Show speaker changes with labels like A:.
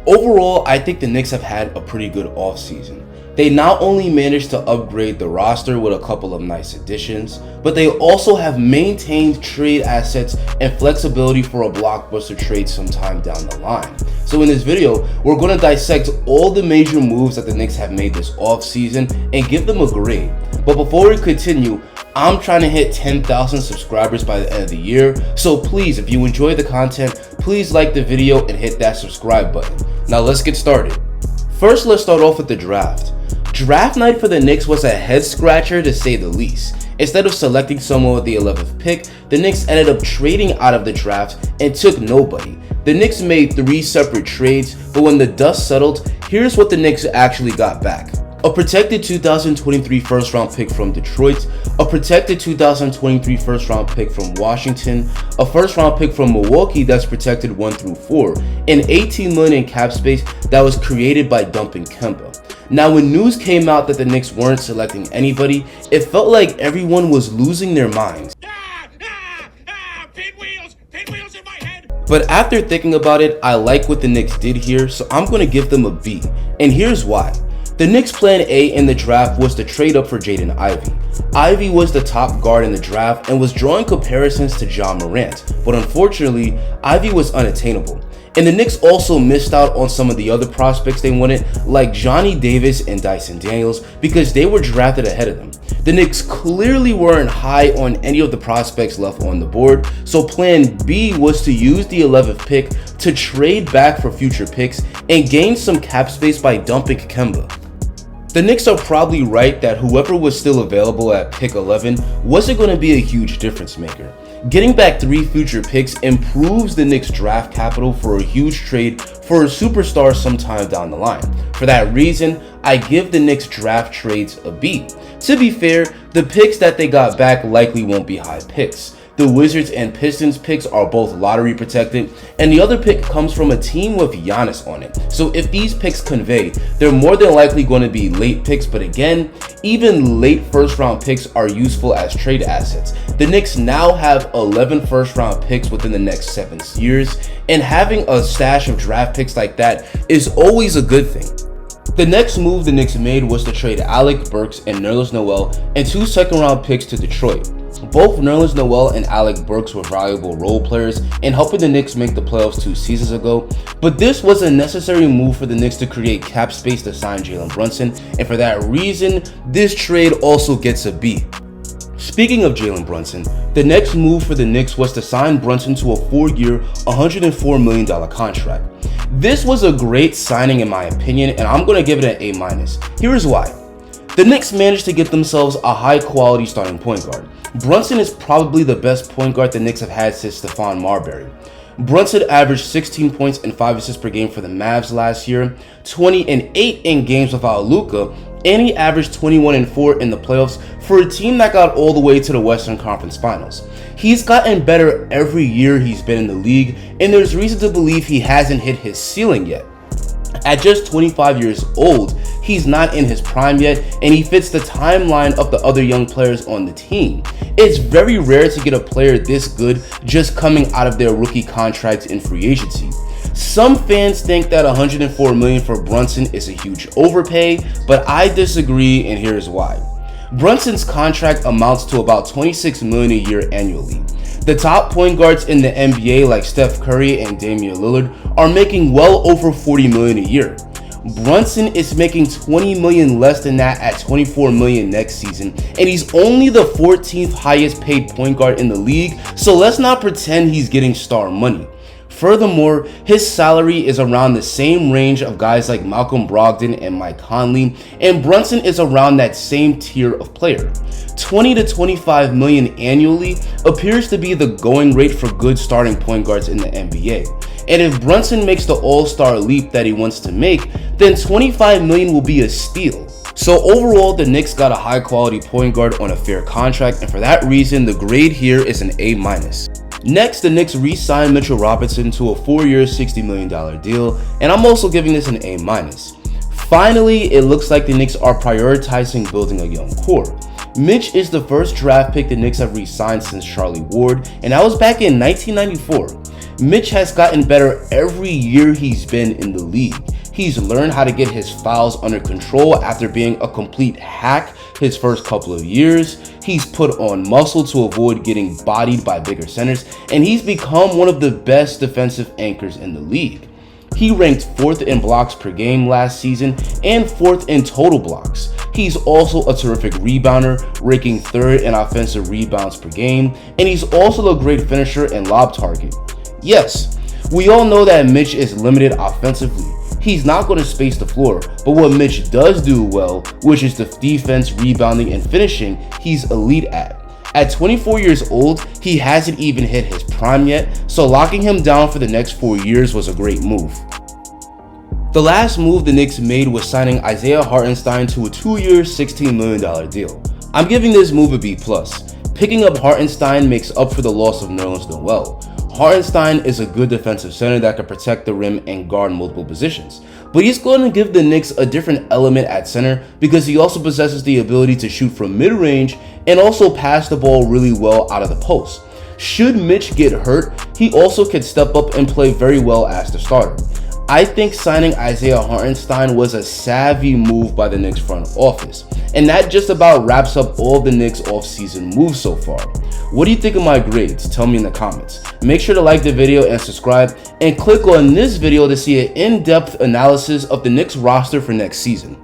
A: Overall, I think the Knicks have had a pretty good offseason. They not only managed to upgrade the roster with a couple of nice additions, but they also have maintained trade assets and flexibility for a blockbuster trade sometime down the line. So in this video, we're going to dissect all the major moves that the Knicks have made this offseason and give them a grade. But before we continue, I'm trying to hit 10,000 subscribers by the end of the year, so please, if you enjoy the content, please like the video and hit that subscribe button. Now let's get started. First, let's start off with the draft. Draft night for the Knicks was a head scratcher to say the least. Instead of selecting someone with the 11th pick, the Knicks ended up trading out of the draft and took nobody. The Knicks made 3 separate trades, but when the dust settled, here's what the Knicks actually got back. A protected 2023 first round pick from Detroit, a protected 2023 first round pick from Washington, a first round pick from Milwaukee that's protected 1 through 4, and $18 million in cap space that was created by dumping Kemba. Now, when news came out that the Knicks weren't selecting anybody, it felt like everyone was losing their minds. Pinwheels in my head. But after thinking about it, I like what the Knicks did here, so I'm going to give them a B. And here's why. The Knicks' plan A in the draft was to trade up for Jaden Ivey. Ivey was the top guard in the draft and was drawing comparisons to Ja Morant, but unfortunately, Ivey was unattainable. And the Knicks also missed out on some of the other prospects they wanted, like Johnny Davis and Dyson Daniels, because they were drafted ahead of them. The Knicks clearly weren't high on any of the prospects left on the board, so plan B was to use the 11th pick to trade back for future picks and gain some cap space by dumping Kemba. The Knicks are probably right that whoever was still available at pick 11 wasn't going to be a huge difference maker. Getting back 3 future picks improves the Knicks' draft capital for a huge trade for a superstar sometime down the line. For that reason, I give the Knicks draft trades a B. To be fair, the picks that they got back likely won't be high picks. The Wizards and Pistons picks are both lottery protected, and the other pick comes from a team with Giannis on it. So if these picks convey, they're more than likely going to be late picks, but again, even late first round picks are useful as trade assets. The Knicks now have 11 first round picks within the next 7 years, and having a stash of draft picks like that is always a good thing. The next move the Knicks made was to trade Alec Burks and Nerlens Noel and 2 second round picks to Detroit. Both Nerlens Noel and Alec Burks were valuable role players in helping the Knicks make the playoffs 2 seasons ago, but this was a necessary move for the Knicks to create cap space to sign Jalen Brunson, and for that reason, this trade also gets a B. Speaking of Jalen Brunson, the next move for the Knicks was to sign Brunson to a 4-year, $104 million contract. This was a great signing in my opinion, and I'm going to give it an A-. Here's why. The Knicks managed to get themselves a high-quality starting point guard. Brunson is probably the best point guard the Knicks have had since Stephon Marbury. Brunson averaged 16 points and 5 assists per game for the Mavs last year, 20 and 8 in games without Luka, and he averaged 21 and 4 in the playoffs for a team that got all the way to the Western Conference Finals. He's gotten better every year he's been in the league, and there's reason to believe he hasn't hit his ceiling yet. At just 25 years old, he's not in his prime yet, and he fits the timeline of the other young players on the team. It's very rare to get a player this good just coming out of their rookie contracts in free agency. Some fans think that $104 million for Brunson is a huge overpay, but I disagree, and here's why. Brunson's contract amounts to about $26 million a year annually. The top point guards in the NBA like Steph Curry and Damian Lillard are making well over $40 million a year. Brunson is making $20 million less than that at $24 million next season, and he's only the 14th highest paid point guard in the league, so let's not pretend he's getting star money. Furthermore, his salary is around the same range of guys like Malcolm Brogdon and Mike Conley, and Brunson is around that same tier of player. $20 to $25 million annually appears to be the going rate for good starting point guards in the NBA. And if Brunson makes the all-star leap that he wants to make, then $25 million will be a steal. So overall, the Knicks got a high-quality point guard on a fair contract, and for that reason, the grade here is an A-. Next, the Knicks re-signed Mitchell Robinson to a 4-year, $60 million deal, and I'm also giving this an A-. Finally, it looks like the Knicks are prioritizing building a young core. Mitch is the first draft pick the Knicks have re-signed since Charlie Ward, and that was back in 1994. Mitch has gotten better every year he's been in the league. He's learned how to get his fouls under control after being a complete hack his first couple of years. He's put on muscle to avoid getting bodied by bigger centers, and he's become one of the best defensive anchors in the league. He ranked 4th in blocks per game last season and 4th in total blocks. He's also a terrific rebounder, ranking 3rd in offensive rebounds per game, and he's also a great finisher and lob target. Yes, we all know that Mitch is limited offensively. He's not going to space the floor, but what Mitch does do well, which is the defense, rebounding, and finishing, he's elite at. At 24 years old, he hasn't even hit his prime yet, so locking him down for the next 4 years was a great move. The last move the Knicks made was signing Isaiah Hartenstein to a 2-year, $16 million deal. I'm giving this move a B+. Picking up Hartenstein makes up for the loss of Nerlens Noel. Hartenstein is a good defensive center that can protect the rim and guard multiple positions, but he's going to give the Knicks a different element at center because he also possesses the ability to shoot from mid-range and also pass the ball really well out of the post. Should Mitch get hurt, he also can step up and play very well as the starter. I think signing Isaiah Hartenstein was a savvy move by the Knicks front office, and that just about wraps up all the Knicks offseason moves so far. What do you think of my grades? Tell me in the comments. Make sure to like the video and subscribe, and click on this video to see an in-depth analysis of the Knicks roster for next season.